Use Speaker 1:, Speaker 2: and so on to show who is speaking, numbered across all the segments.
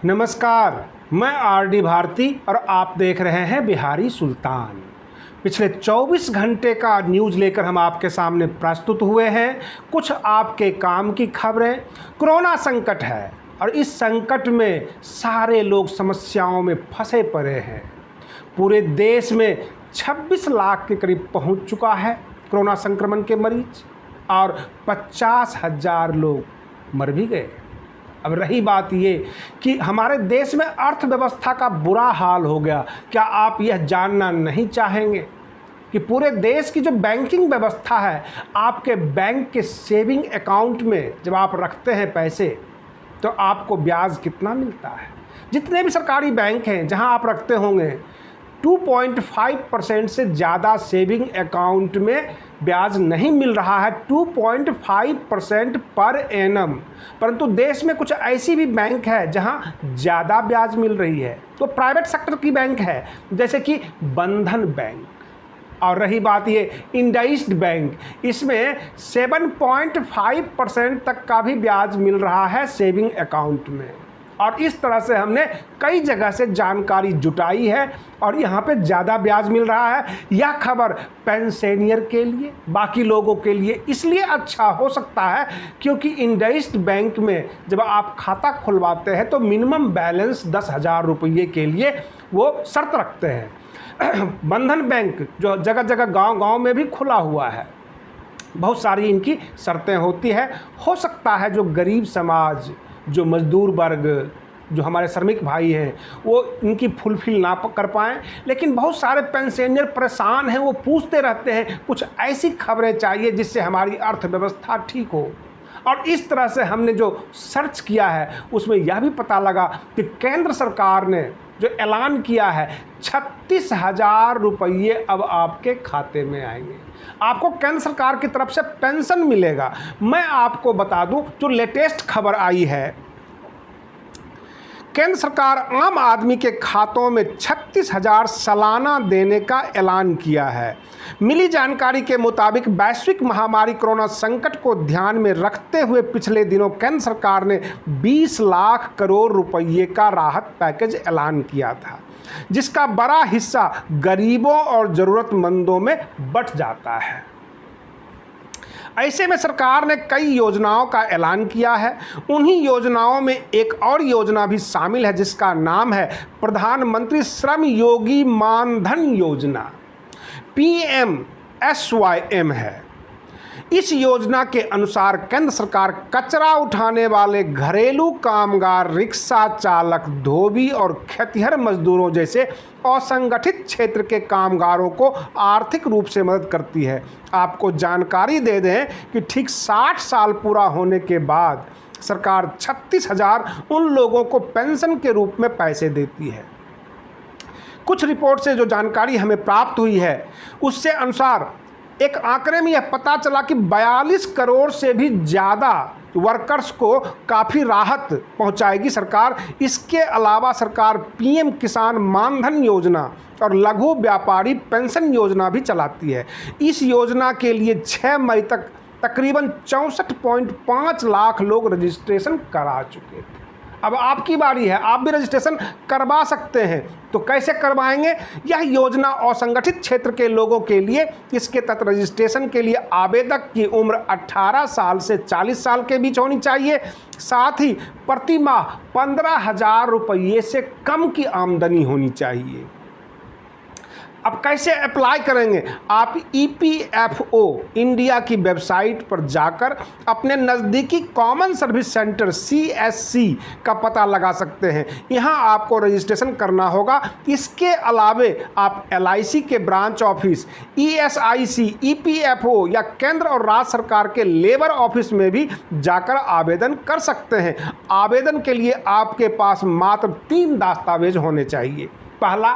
Speaker 1: नमस्कार, मैं आरडी भारती और आप देख रहे हैं बिहारी सुल्तान। पिछले 24 घंटे का न्यूज़ लेकर हम आपके सामने प्रस्तुत हुए हैं। कुछ आपके काम की खबरें। कोरोना संकट है और इस संकट में सारे लोग समस्याओं में फंसे पड़े हैं। पूरे देश में 26 लाख के करीब पहुंच चुका है कोरोना संक्रमण के मरीज और 50,000 लोग मर भी गए। अब रही बात ये कि हमारे देश में अर्थव्यवस्था का बुरा हाल हो गया। क्या आप यह जानना नहीं चाहेंगे कि पूरे देश की जो बैंकिंग व्यवस्था है, आपके बैंक के सेविंग अकाउंट में जब आप रखते हैं पैसे तो आपको ब्याज कितना मिलता है? जितने भी सरकारी बैंक हैं जहां आप रखते होंगे 2.5% से ज़्यादा सेविंग अकाउंट में ब्याज नहीं मिल रहा है, 2.5% पर एनम। परंतु देश में कुछ ऐसी भी बैंक है जहां ज़्यादा ब्याज मिल रही है, तो प्राइवेट सेक्टर की बैंक है जैसे कि बंधन बैंक। और रही बात ये इंडसइंड बैंक, इसमें 7.5% तक का भी ब्याज मिल रहा है सेविंग अकाउंट में। और इस तरह से हमने कई जगह से जानकारी जुटाई है और यहाँ पे ज़्यादा ब्याज मिल रहा है। यह खबर पेंशनियर के लिए, बाकी लोगों के लिए इसलिए अच्छा हो सकता है क्योंकि इंडसइंड बैंक में जब आप खाता खुलवाते हैं तो मिनिमम बैलेंस 10,000 रुपये के लिए वो शर्त रखते हैं। बंधन बैंक जो जगह जगह गांव-गांव में भी खुला हुआ है, बहुत सारी इनकी शर्तें होती है। हो सकता है जो गरीब समाज, जो मजदूर वर्ग, जो हमारे श्रमिक भाई हैं, वो इनकी फुलफिल ना कर पाएँ, लेकिन बहुत सारे पेंशनियर परेशान हैं। वो पूछते रहते हैं कुछ ऐसी खबरें चाहिए जिससे हमारी अर्थव्यवस्था ठीक हो। और इस तरह से हमने जो सर्च किया है उसमें यह भी पता लगा कि केंद्र सरकार ने जो ऐलान किया है 36,000 रुपये अब आपके खाते में आएंगे। आपको केंद्र सरकार की तरफ से पेंशन मिलेगा। मैं आपको बता दूं जो लेटेस्ट खबर आई है, केंद्र सरकार आम आदमी के खातों में 36,000 सालाना देने का ऐलान किया है। मिली जानकारी के मुताबिक वैश्विक महामारी कोरोना संकट को ध्यान में रखते हुए पिछले दिनों केंद्र सरकार ने 20 लाख करोड़ रुपये का राहत पैकेज ऐलान किया था, जिसका बड़ा हिस्सा गरीबों और ज़रूरतमंदों में बंट जाता है। ऐसे में सरकार ने कई योजनाओं का ऐलान किया है। उन्हीं योजनाओं में एक और योजना भी शामिल है जिसका नाम है प्रधानमंत्री श्रम योगी मानधन योजना, PMSYM है। इस योजना के अनुसार केंद्र सरकार कचरा उठाने वाले घरेलू कामगार, रिक्शा चालक, धोबी और खेतिहर मजदूरों जैसे असंगठित क्षेत्र के कामगारों को आर्थिक रूप से मदद करती है। आपको जानकारी दे दें कि ठीक 60 साल पूरा होने के बाद सरकार 36,000 उन लोगों को पेंशन के रूप में पैसे देती है। कुछ रिपोर्ट से जो जानकारी हमें प्राप्त हुई है उससे अनुसार एक आंकड़े में यह पता चला कि 42 करोड़ से भी ज़्यादा वर्कर्स को काफ़ी राहत पहुंचाएगी सरकार। इसके अलावा सरकार PM किसान मानधन योजना और लघु व्यापारी पेंशन योजना भी चलाती है। इस योजना के लिए 6 मई तक तकरीबन 64.5 लाख लोग रजिस्ट्रेशन करा चुके थे। अब आपकी बारी है, आप भी रजिस्ट्रेशन करवा सकते हैं। तो कैसे करवाएंगे? यह योजना असंगठित क्षेत्र के लोगों के लिए, इसके तहत रजिस्ट्रेशन के लिए आवेदक की उम्र 18 साल से 40 साल के बीच होनी चाहिए। साथ ही प्रति माह 15,000 रुपये से कम की आमदनी होनी चाहिए। अब कैसे अप्लाई करेंगे? आप EPFO इंडिया की वेबसाइट पर जाकर अपने नज़दीकी कॉमन सर्विस सेंटर CSC का पता लगा सकते हैं। यहां आपको रजिस्ट्रेशन करना होगा। इसके अलावे आप LIC के ब्रांच ऑफिस, ESIC, EPFO या केंद्र और राज्य सरकार के लेबर ऑफिस में भी जाकर आवेदन कर सकते हैं। आवेदन के लिए आपके पास मात्र 3 दस्तावेज होने चाहिए। पहला,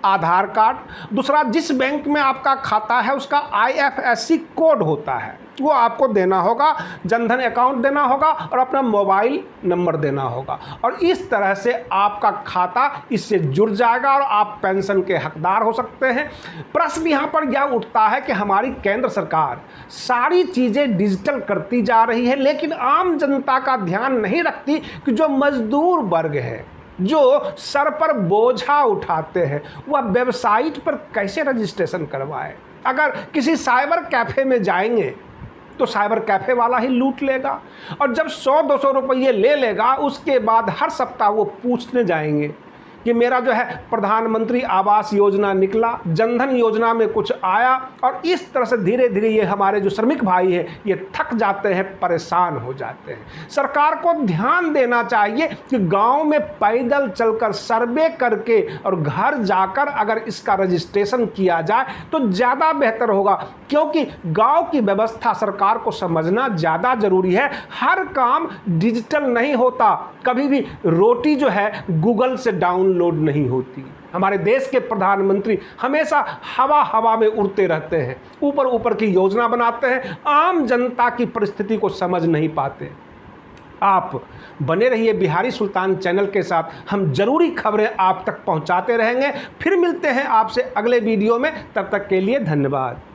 Speaker 1: आधार कार्ड। दूसरा, जिस बैंक में आपका खाता है उसका IFSC कोड होता है, वो आपको देना होगा। जनधन अकाउंट देना होगा और अपना मोबाइल नंबर देना होगा। और इस तरह से आपका खाता इससे जुड़ जाएगा और आप पेंशन के हकदार हो सकते हैं। प्रश्न यहाँ पर यह उठता है कि हमारी केंद्र सरकार सारी चीज़ें डिजिटल करती जा रही है, लेकिन आम जनता का ध्यान नहीं रखती कि जो मजदूर वर्ग है, जो सर पर बोझा उठाते हैं वह वेबसाइट पर कैसे रजिस्ट्रेशन करवाए? अगर किसी साइबर कैफ़े में जाएंगे तो साइबर कैफ़े वाला ही लूट लेगा, और जब 100-200 रुपये ले लेगा उसके बाद हर सप्ताह वो पूछने जाएंगे कि मेरा जो है प्रधानमंत्री आवास योजना निकला, जनधन योजना में कुछ आया, और इस तरह से धीरे धीरे ये हमारे जो श्रमिक भाई हैं ये थक जाते हैं, परेशान हो जाते हैं। सरकार को ध्यान देना चाहिए कि गांव में पैदल चलकर सर्वे करके और घर जाकर अगर इसका रजिस्ट्रेशन किया जाए तो ज़्यादा बेहतर होगा, क्योंकि गांव की व्यवस्था सरकार को समझना ज़्यादा ज़रूरी है। हर काम डिजिटल नहीं होता, कभी भी रोटी जो है गूगल से डाउनलोड नहीं होती। हमारे देश के प्रधानमंत्री हमेशा हवा हवा में उड़ते रहते हैं, ऊपर ऊपर की योजना बनाते हैं, आम जनता की परिस्थिति को समझ नहीं पाते। आप बने रहिए बिहारी सुल्तान चैनल के साथ, हम जरूरी खबरें आप तक पहुंचाते रहेंगे। फिर मिलते हैं आपसे अगले वीडियो में, तब तक के लिए धन्यवाद।